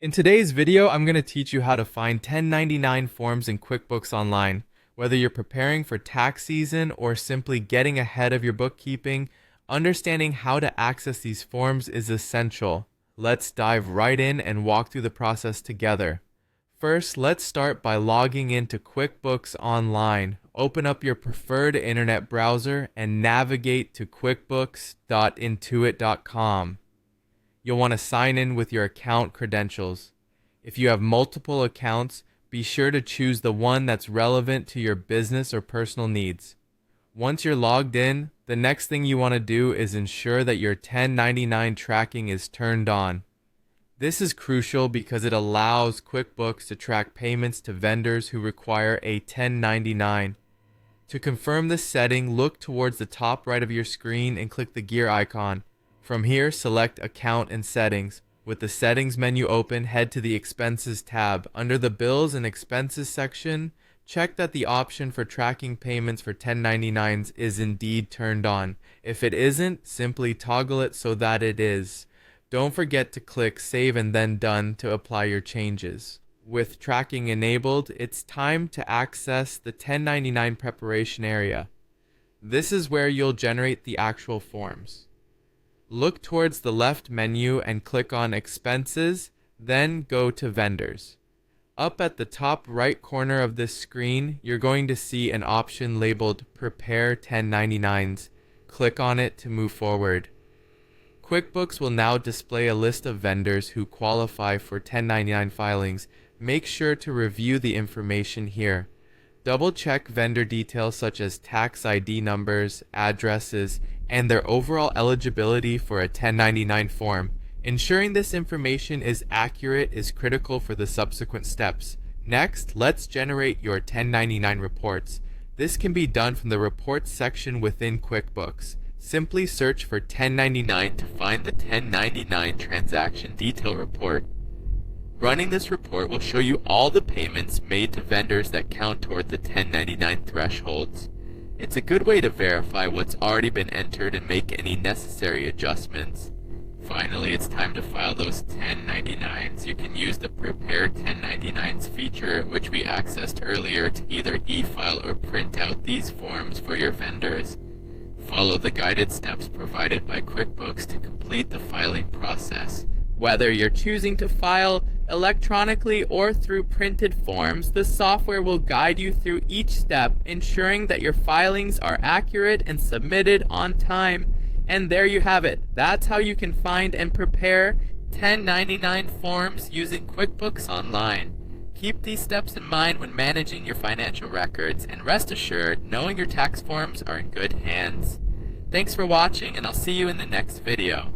In today's video, I'm going to teach you how to find 1099 forms in QuickBooks Online. Whether you're preparing for tax season or simply getting ahead of your bookkeeping, understanding how to access these forms is essential. Let's dive right in and walk through the process together. First, let's start by logging into QuickBooks Online. Open up your preferred internet browser and navigate to quickbooks.intuit.com. You'll want to sign in with your account credentials. If you have multiple accounts, be sure to choose the one that's relevant to your business or personal needs. Once you're logged in, the next thing you want to do is ensure that your 1099 tracking is turned on. This is crucial because it allows QuickBooks to track payments to vendors who require a 1099. To confirm this setting, look towards the top right of your screen and click the gear icon. From here, select Account and Settings. With the Settings menu open, head to the Expenses tab. Under the Bills and Expenses section, check that the option for tracking payments for 1099s is indeed turned on. If it isn't, simply toggle it so that it is. Don't forget to click Save and then Done to apply your changes. With tracking enabled, it's time to access the 1099 preparation area. This is where you'll generate the actual forms. Look towards the left menu and click on Expenses, then go to Vendors. Up at the top right corner of this screen, you're going to see an option labeled Prepare 1099s. Click on it to move forward. QuickBooks will now display a list of vendors who qualify for 1099 filings. Make sure to review the information here. Double-check vendor details such as tax ID numbers, addresses, and their overall eligibility for a 1099 form. Ensuring this information is accurate is critical for the subsequent steps. Next, let's generate your 1099 reports. This can be done from the Reports section within QuickBooks. Simply search for 1099 to find the 1099 Transaction Detail Report. Running this report will show you all the payments made to vendors that count toward the 1099 thresholds. It's a good way to verify what's already been entered and make any necessary adjustments. Finally, it's time to file those 1099s. You can use the Prepare 1099s feature, which we accessed earlier, to either e-file or print out these forms for your vendors. Follow the guided steps provided by QuickBooks to complete the filing process. Whether you're choosing to file electronically or through printed forms, the software will guide you through each step, ensuring that your filings are accurate and submitted on time. And there you have it. That's how you can find and prepare 1099 forms using QuickBooks Online. Keep these steps in mind when managing your financial records, and rest assured, knowing your tax forms are in good hands. Thanks for watching, and I'll see you in the next video.